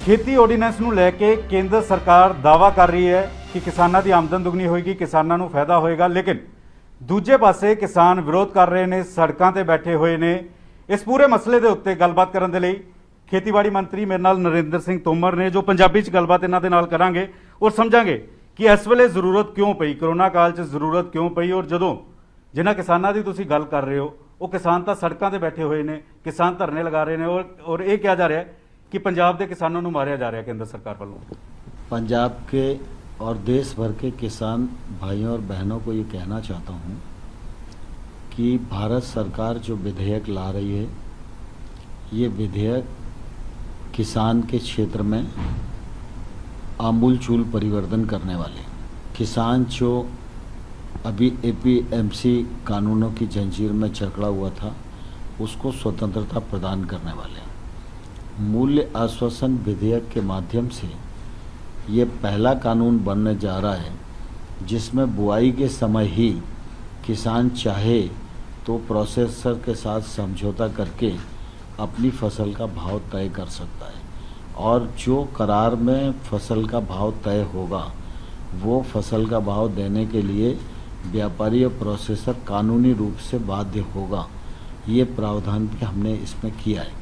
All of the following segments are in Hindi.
खेती ऑर्ਡੀनेंस ਨੂੰ ਲੈ ਕੇ ਕੇਂਦਰ ਸਰਕਾਰ ਦਾਅਵਾ ਕਰ ਰਹੀ ਹੈ ਕਿ ਕਿਸਾਨਾਂ ਦੀ ਆਮਦਨ ਦੁੱਗਣੀ ਹੋਏਗੀ, ਕਿਸਾਨਾਂ ਨੂੰ ਫਾਇਦਾ ਹੋਏਗਾ, ਲੇਕਿਨ ਦੂਜੇ ਪਾਸੇ ਕਿਸਾਨ ਵਿਰੋਧ ਕਰ ਰਹੇ ਨੇ, ਸੜਕਾਂ ਤੇ ਬੈਠੇ ਹੋਏ ਨੇ। ਇਸ ਪੂਰੇ ਮਸਲੇ ਦੇ ਉੱਤੇ ਗੱਲਬਾਤ ਕਰਨ ਦੇ ਲਈ ਖੇਤੀਬਾੜੀ ਮੰਤਰੀ ਮੇਰੇ ਨਾਲ ਨਰਿੰਦਰ ਸਿੰਘ ਤੋਮਰ ਨੇ, ਜੋ ਪੰਜਾਬੀ 'ਚ ਗੱਲਬਾਤ ਇਹਨਾਂ ਦੇ ਨਾਲ ਕਰਾਂਗੇ ਔਰ ਸਮਝਾਂਗੇ ਕਿ ਇਸ ਵੇਲੇ ਜ਼ਰੂਰਤ ਕਿਉਂ ਪਈ, ਕਰੋਨਾ ਕਾਲ 'ਚ ਜ਼ਰੂਰਤ ਕਿਉਂ ਪਈ, ਔਰ ਜਦੋਂ ਜਿਨ੍ਹਾਂ ਕਿਸਾਨਾਂ ਦੀ ਤੁਸੀਂ ਗੱਲ ਕਰ ਰਹੇ ਹੋ ਉਹ ਕਿਸਾਨ ਤਾਂ ਸੜਕਾਂ ਤੇ ਬੈਠੇ ਹੋਏ ਨੇ, किसान धरने लगा रहे हैं और ये कहा जा रहा है कि पंजाब के किसानों को मारिया जा रहा है केंद्र सरकार वालों। पंजाब के और देश भर के किसान भाइयों और बहनों को ये कहना चाहता हूँ कि भारत सरकार जो विधेयक ला रही है, ये विधेयक किसान के क्षेत्र में आमूल चूल परिवर्तन करने वाले। किसान जो अभी APMC कानूनों की जंजीर में जकड़ा हुआ था, उसको स्वतंत्रता प्रदान करने वाले। मूल्य आश्वासन विधेयक के माध्यम से ये पहला कानून बनने जा रहा है जिसमें बुआई के समय ही किसान चाहे तो प्रोसेसर के साथ समझौता करके अपनी फसल का भाव तय कर सकता है, और जो करार में फसल का भाव तय होगा वो फसल का भाव देने के लिए व्यापारी और प्रोसेसर कानूनी रूप से बाध्य होगा। ये प्रावधान भी हमने इसमें किया है।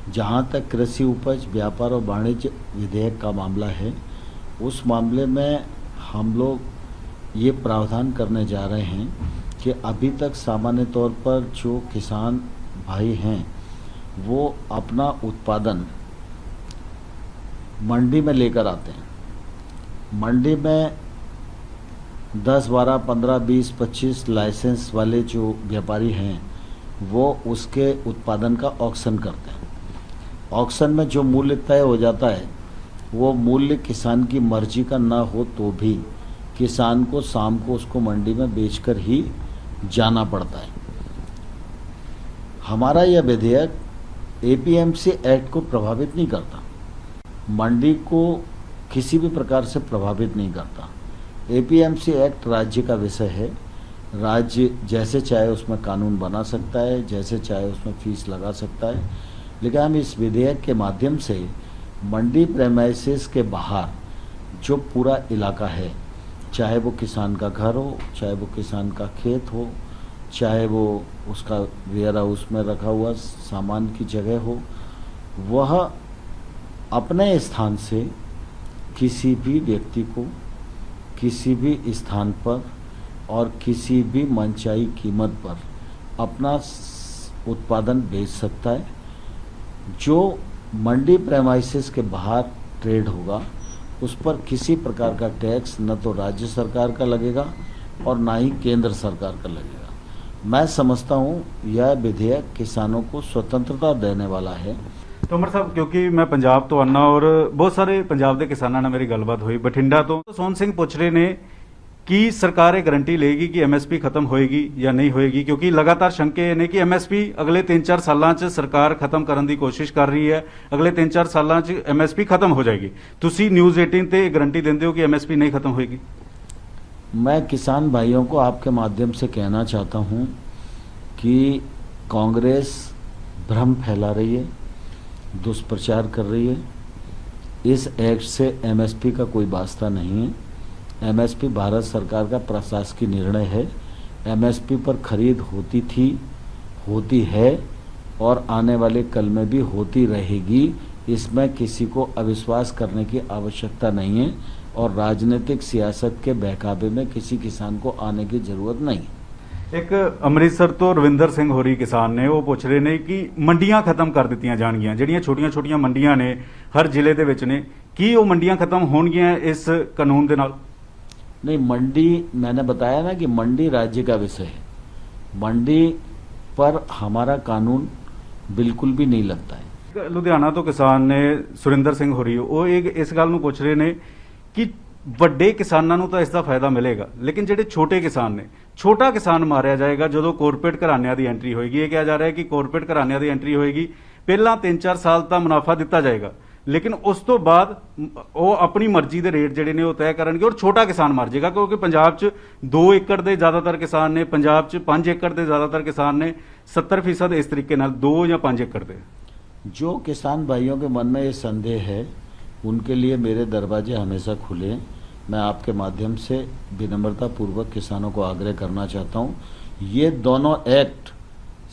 जहाँ तक कृषि उपज व्यापार और वाणिज्य विधेयक का मामला है, उस मामले में हम लोग ये प्रावधान करने जा रहे हैं कि अभी तक सामान्य तौर पर जो किसान भाई हैं वो अपना उत्पादन मंडी में लेकर आते हैं। मंडी में 10, 12, 15, 20, 25 लाइसेंस वाले जो व्यापारी हैं वो उसके उत्पादन का ऑक्शन करते हैं। ऑक्शन में जो मूल्य तय हो जाता है वो मूल्य किसान की मर्जी का ना हो तो भी किसान को शाम को उसको मंडी में बेचकर ही जाना पड़ता है। हमारा यह विधेयक APMC एक्ट को प्रभावित नहीं करता, मंडी को किसी भी प्रकार से प्रभावित नहीं करता। APMC एक्ट राज्य का विषय है, राज्य जैसे चाहे उसमें कानून बना सकता है, जैसे चाहे उसमें फीस लगा सकता है। लेकिन हम इस विधेयक के माध्यम से मंडी प्रेमाइसेस के बाहर जो पूरा इलाका है, चाहे वो किसान का घर हो, चाहे वो किसान का खेत हो, चाहे वो उसका वेयर हाउस में रखा हुआ सामान की जगह हो, वह अपने स्थान से किसी भी व्यक्ति को किसी भी स्थान पर और किसी भी मनचाही कीमत पर अपना उत्पादन बेच सकता है। जो मंडी प्रेमाइसेस के बाहर ट्रेड होगा उस पर किसी प्रकार का टैक्स न तो राज्य सरकार का लगेगा और ना ही केंद्र सरकार का लगेगा। मैं समझता हूँ यह विधेयक किसानों को स्वतंत्रता देने वाला है। तोमर साहब, क्योंकि मैं पंजाब तो आना और बहुत सारे पंजाब के किसानों ने मेरी गलबात हुई, बठिंडा तो सोहन सिंह पूछ रहे ने कि सरकार एक गारंटी लेगी कि MSP खत्म होएगी या नहीं होएगी, क्योंकि लगातार शंके ने कि MSP अगले 3-4 सालों च सरकार खत्म करने की कोशिश कर रही है, अगले 3-4 सालों च MSP खत्म हो जाएगी। तुसी न्यूज़ 18 ते गारंटी देंदे हो कि MSP नहीं खत्म होएगी? मैं किसान भाइयों को आपके माध्यम से कहना चाहता हूँ कि कांग्रेस भ्रम फैला रही है, दुष्प्रचार कर रही है। इस एक्ट से MSP का कोई वास्ता नहीं है। MSP भारत सरकार का प्रशासकीय निर्णय है। MSP पर खरीद होती थी, होती है और आने वाले कल में भी होती रहेगी। इसमें किसी को अविश्वास करने की आवश्यकता नहीं है और राजनीतिक सियासत के बहकावे में किसी किसान को आने की जरूरत नहीं। एक अमृतसर तो रविंदर सिंह होरी किसान ने वो पूछ रहे ने कि मंडियां खत्म कर दित्तियां जाणगियां, ਜਿਹੜੀਆਂ ਛੋਟੀਆਂ-ਛੋਟੀਆਂ ਮੰਡੀਆਂ ਨੇ हर ਜ਼ਿਲ੍ਹੇ ਦੇ ਵਿੱਚ ਨੇ, ਕੀ ਉਹ ਮੰਡੀਆਂ खत्म होणगियां इस कानून ਦੇ ਨਾਲ? नहीं, मंडी मैंने बताया ना कि मंडी राज्य का विषय है, मंडी पर हमारा कानून बिल्कुल भी नहीं लगता है। लुधियाना तो किसान ने सुरिंदर सिंह होरी वो एक इस गल नूं पुछ रहे ने कि ਵੱਡੇ ਕਿਸਾਨਾਂ ਨੂੰ ਤਾਂ ਇਸ ਦਾ ਫਾਇਦਾ ਮਿਲੇਗਾ, ਲੇਕਿਨ ਜਿਹੜੇ ਛੋਟੇ ਕਿਸਾਨ ਨੇ, ਛੋਟਾ ਕਿਸਾਨ ਮਾਰਿਆ ਜਾਏਗਾ ਜਦੋਂ ਕਾਰਪੋਰੇਟ ਘਰਾਣਿਆਂ ਦੀ ਐਂਟਰੀ ਹੋਏਗੀ। ਇਹ ਕਿਹਾ ਜਾ ਰਿਹਾ ਹੈ ਕਿ ਕਾਰਪੋਰੇਟ ਘਰਾਣਿਆਂ ਦੀ ਐਂਟਰੀ ਹੋਏਗੀ, ਪਹਿਲਾਂ 3-4 ਸਾਲ ਤਾਂ ਮੁਨਾਫਾ ਦਿੱਤਾ ਜਾਏਗਾ, लेकिन उस तो बाद वो अपनी मर्जी के रेट जोड़े ने तय करेंगे और छोटा किसान मर जाएगा, क्योंकि पंजाब 2 एकड़ के ज़्यादातर किसान ने, पंजाब 5 एकड़ के ज़्यादातर किसान ने, 70% इस तरीके 2 या 5 एकड़ के। जो किसान भाइयों के मन में ये संदेह है उनके लिए मेरे दरवाजे हमेशा खुले हैं। मैं आपके माध्यम से विनम्रतापूर्वक किसानों को आग्रह करना चाहता हूँ, ये दोनों एक्ट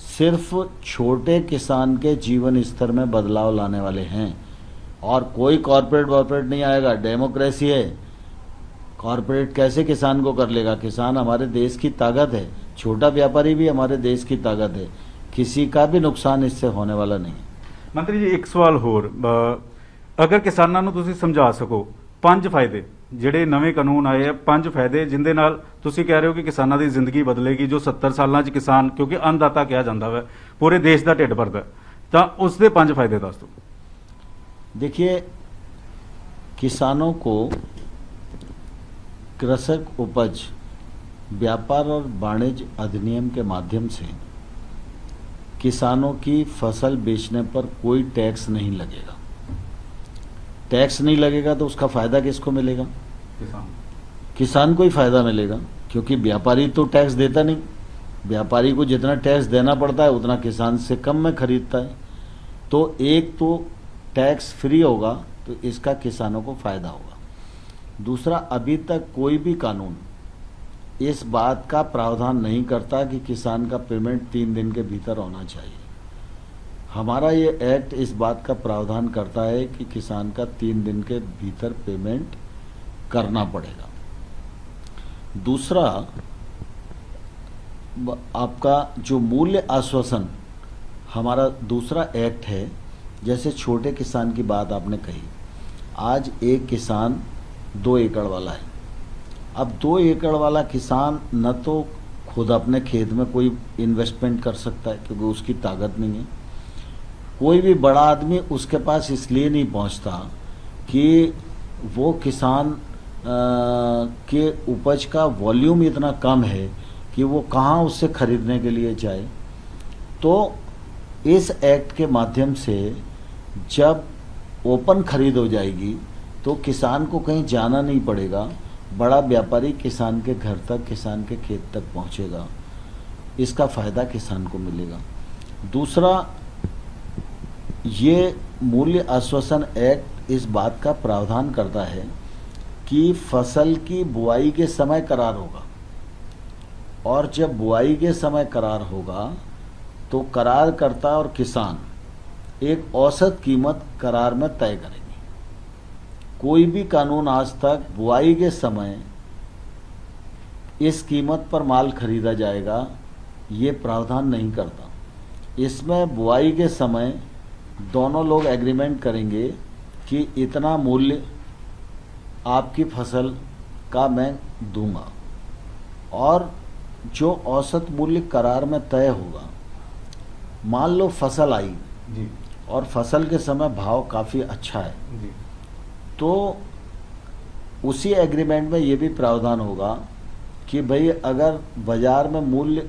सिर्फ छोटे किसान के जीवन स्तर में बदलाव लाने वाले हैं और कोई कॉर्पोरेट नहीं आएगा। डेमोक्रेसी है, कॉर्पोरेट कैसे किसान को कर लेगा? किसान हमारे देश की ताकत है, छोटा व्यापारी भी हमारे देश की ताकत है, किसी का भी नुकसान इससे होने वाला नहीं है। ਮੰਤਰੀ ਜੀ ਇੱਕ ਸਵਾਲ ਹੋਰ, ਅਗਰ ਕਿਸਾਨਾਂ ਨੂੰ ਤੁਸੀਂ ਸਮਝਾ ਸਕੋ 5 ਫਾਇਦੇ ਜਿਹੜੇ ਨਵੇਂ ਕਾਨੂੰਨ ਆਏ ਆ, 5 ਫਾਇਦੇ ਜਿੰਦੇ ਨਾਲ ਤੁਸੀਂ ਕਹਿ ਰਹੇ ਹੋ ਕਿ ਕਿਸਾਨਾਂ ਦੀ ਜ਼ਿੰਦਗੀ ਬਦਲੇਗੀ, ਜੋ 70 ਸਾਲਾਂ 'ਚ ਕਿਸਾਨ, ਕਿਉਂਕਿ ਅੰਨਦਾਤਾ ਕਿਹਾ ਜਾਂਦਾ ਵਾ, ਪੂਰੇ ਦੇਸ਼ ਦਾ ਢਿੱਡ ਭਰਦਾ, ਤਾਂ ਉਸ ਦੇ 5 ਫਾਇਦੇ ਦੱਸ ਦਿਓ। देखिए, किसानों को कृषक उपज व्यापार और वाणिज्य अधिनियम के माध्यम से किसानों की फसल बेचने पर कोई टैक्स नहीं लगेगा। टैक्स नहीं लगेगा तो उसका फायदा किसको मिलेगा? किसान को ही फायदा मिलेगा, क्योंकि व्यापारी तो टैक्स देता नहीं। व्यापारी को जितना टैक्स देना पड़ता है उतना किसान से कम में खरीदता है। तो एक तो टैक्स फ्री होगा, तो इसका किसानों को फायदा होगा। दूसरा, अभी तक कोई भी कानून इस बात का प्रावधान नहीं करता कि किसान का पेमेंट 3 दिन के भीतर होना चाहिए। हमारा ये एक्ट इस बात का प्रावधान करता है कि किसान का 3 दिन के भीतर पेमेंट करना पड़ेगा। दूसरा, आपका जो मूल्य आश्वासन हमारा दूसरा एक्ट है, जैसे छोटे किसान की बात आपने कही, आज एक किसान 2 एकड़ वाला है। अब 2 एकड़ वाला किसान न तो खुद अपने खेत में कोई इन्वेस्टमेंट कर सकता है क्योंकि उसकी ताकत नहीं है, कोई भी बड़ा आदमी उसके पास इसलिए नहीं पहुंचता कि वो किसान के उपज का वॉल्यूम इतना कम है कि वो कहाँ उससे खरीदने के लिए जाए। तो इस एक्ट के माध्यम से जब ओपन खरीद हो जाएगी तो किसान को कहीं जाना नहीं पड़ेगा, बड़ा व्यापारी किसान के घर तक, किसान के खेत तक पहुंचेगा, इसका फायदा किसान को मिलेगा। दूसरा, ये मूल्य आश्वासन एक्ट इस बात का प्रावधान करता है कि फसल की बुआई के समय करार होगा, और जब बुआई के समय करार होगा तो करारकर्ता और किसान एक औसत कीमत करार में तय करेंगे। कोई भी कानून आज तक बुआई के समय इस कीमत पर माल खरीदा जाएगा ये प्रावधान नहीं करता। इसमें बुआई के समय दोनों लोग एग्रीमेंट करेंगे कि इतना मूल्य आपकी फसल का मैं दूंगा, और जो औसत मूल्य करार में तय होगा, मान लो फसल आई जी, और फसल के समय भाव काफ़ी अच्छा है जी, तो उसी एग्रीमेंट में ये भी प्रावधान होगा कि भाई अगर बाजार में मूल्य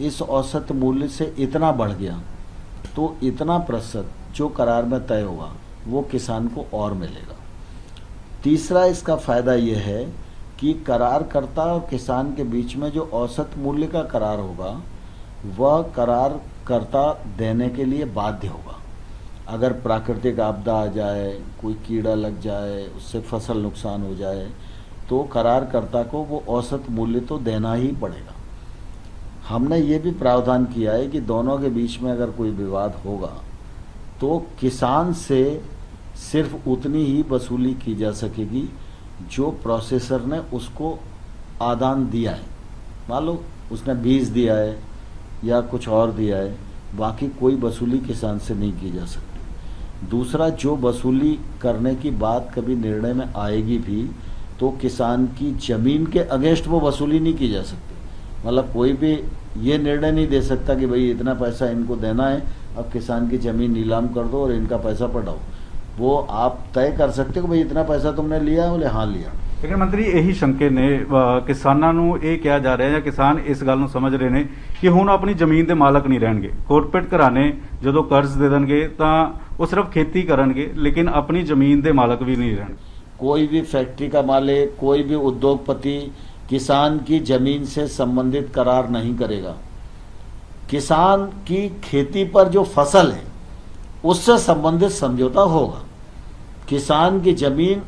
इस औसत मूल्य से इतना बढ़ गया तो इतना प्रतिशत जो करार में तय होगा वो किसान को और मिलेगा। तीसरा, इसका फायदा ये है कि करारकर्ता और किसान के बीच में जो औसत मूल्य का करार होगा वह करारकर्ता देने के लिए बाध्य होगा। अगर प्राकृतिक आपदा आ जाए, कोई कीड़ा लग जाए, उससे फसल नुकसान हो जाए, तो करारकर्ता को वो औसत मूल्य तो देना ही पड़ेगा। हमने ये भी प्रावधान किया है कि दोनों के बीच में अगर कोई विवाद होगा तो किसान से सिर्फ उतनी ही वसूली की जा सकेगी जो प्रोसेसर ने उसको आदान दिया है। मान लो उसने बीज दिया है या कुछ और दिया है, बाकी कोई वसूली किसान से नहीं की जा सकती। दूसरा, जो वसूली करने की बात कभी निर्णय में आएगी भी तो किसान की ज़मीन के अगेंस्ट वो वसूली नहीं की जा सकती। मतलब कोई भी ये निर्णय नहीं दे सकता कि भाई इतना पैसा इनको देना है, अब किसान की ज़मीन नीलाम कर दो और इनका पैसा पटाओ। वो आप तय कर सकते हो कि भाई इतना पैसा तुमने लिया है, बोले हाँ लिया। ਲੇਕਿਨ ਮੰਤਰੀ ਇਹੀ ਸ਼ੰਕੇ ਨੇ ਕਿਸਾਨਾਂ ਨੂੰ ਇਹ ਕਿਹਾ ਜਾ ਰਿਹਾ ਜਾਂ ਕਿਸਾਨ ਇਸ ਗੱਲ ਨੂੰ ਸਮਝ ਰਹੇ ਨੇ ਕਿ ਹੁਣ ਆਪਣੀ ਜ਼ਮੀਨ ਦੇ ਮਾਲਕ ਨਹੀਂ ਰਹਿਣਗੇ। ਕਾਰਪੋਰੇਟ ਘਰਾਣੇ ਜਦੋਂ ਕਰਜ਼ ਦੇ ਦੇਣਗੇ ਤਾਂ ਉਹ ਸਿਰਫ ਖੇਤੀ ਕਰਨਗੇ, ਲੇਕਿਨ ਆਪਣੀ ਜ਼ਮੀਨ ਦੇ ਮਾਲਕ ਵੀ ਨਹੀਂ ਰਹਿਣਗੇ। कोई भी फैक्ट्री का मालिक, कोई भी उद्योगपति किसान की जमीन से संबंधित करार नहीं करेगा। किसान की खेती पर जो फसल है उससे संबंधित समझौता होगा। किसान की जमीन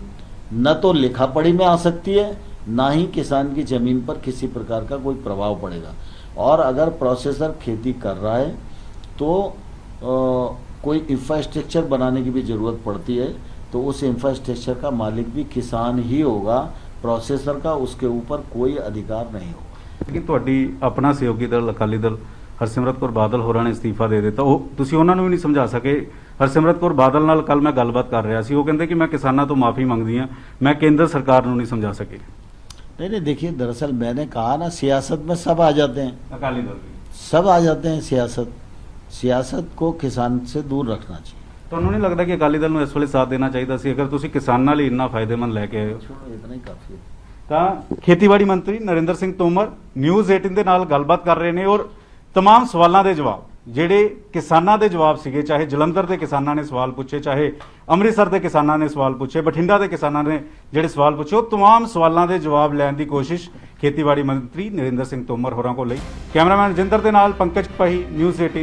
न तो लिखा पढ़ी में आ सकती है, ना ही किसान की जमीन पर किसी प्रकार का कोई प्रभाव पड़ेगा। और अगर प्रोसेसर खेती कर रहा है तो कोई इंफ्रास्ट्रक्चर बनाने की भी ज़रूरत पड़ती है, तो उस इंफ्रास्ट्रक्चर का मालिक भी किसान ही होगा, प्रोसेसर का उसके ऊपर कोई अधिकार नहीं होगा। ਲੇਕਿਨ ਤੁਹਾਡੀ ਆਪਣਾ ਸਹਿਯੋਗੀ ਦਲ ਅਕਾਲੀ ਦਲ ਹਰਸਿਮਰਤ ਕੌਰ ਬਾਦਲ ਹੋਰਾਂ ਨੇ ਅਸਤੀਫਾ ਦੇ ਦਿੱਤਾ, ਉਹ ਤੁਸੀਂ ਉਹਨਾਂ ਨੂੰ ਵੀ ਨਹੀਂ ਸਮਝਾ ਸਕੇ। ਹਰਸਿਮਰਤ ਕੌਰ ਬਾਦਲ ਨਾਲ ਕੱਲ ਮੈਂ ਗੱਲਬਾਤ ਕਰ ਰਿਹਾ ਸੀ, ਉਹ ਕਹਿੰਦੇ ਕਿ ਮੈਂ ਕਿਸਾਨਾਂ ਤੋਂ ਮਾਫੀ ਮੰਗਦੀ ਹਾਂ, ਮੈਂ ਕੇਂਦਰ ਸਰਕਾਰ ਨੂੰ ਨਹੀਂ ਸਮਝਾ ਸਕੇ। नहीं नहीं, देखिए दरअसल मैंने कहा ना, सियासत में सब आ जाते हैं, ਅਕਾਲੀ ਦਲ ਵੀ सब आ जाते हैं। सियासत को किसान से दूर रखना चाहिए। ਤੁਹਾਨੂੰ ਨਹੀਂ ਲੱਗਦਾ ਕਿ ਅਕਾਲੀ ਦਲ ਨੂੰ ਇਸ ਵੇਲੇ ਸਾਥ ਦੇਣਾ ਚਾਹੀਦਾ ਸੀ, ਅਗਰ ਤੁਸੀਂ ਕਿਸਾਨਾਂ ਲਈ ਇੰਨਾ ਫਾਇਦੇਮੰਦ ਲੈ ਕੇ ਆਏ ਹੋ? छोड़ो, इतना ही काफ़ी है। ਤਾਂ ਖੇਤੀਬਾੜੀ ਮੰਤਰੀ ਨਰਿੰਦਰ ਸਿੰਘ ਤੋਮਰ ਨਿਊਜ਼ 18 ਦੇ ਨਾਲ ਗੱਲਬਾਤ ਕਰ ਰਹੇ ਨੇ ਔਰ तमाम ਸਵਾਲਾਂ ਦੇ ਜਵਾਬ, ਜਿਹੜੇ ਕਿਸਾਨਾਂ ਦੇ ਜਵਾਬ ਸੀਗੇ, ਚਾਹੇ ਜਲੰਧਰ ਦੇ ਕਿਸਾਨਾਂ ਨੇ ਸਵਾਲ ਪੁੱਛੇ, ਚਾਹੇ ਅੰਮ੍ਰਿਤਸਰ ਦੇ ਕਿਸਾਨਾਂ ਨੇ ਸਵਾਲ ਪੁੱਛੇ, ਬਠਿੰਡਾ ਦੇ ਕਿਸਾਨਾਂ ਨੇ ਜਿਹੜੇ ਸਵਾਲ ਪੁੱਛੇ, ਉਹ तमाम ਸਵਾਲਾਂ ਦੇ ਜਵਾਬ ਲੈਣ ਦੀ ਕੋਸ਼ਿਸ਼ ਖੇਤੀਬਾੜੀ ਮੰਤਰੀ ਨਰਿੰਦਰ ਸਿੰਘ ਤੋਮਰ ਹੋਰਾਂ ਕੋਲ ਲਈ। ਕੈਮਰਾਮੈਨ ਜਿੰਦਰ ਦੇ ਨਾਲ ਪੰਕਜ ਪਾਹੀ, ਨਿਊਜ਼ 18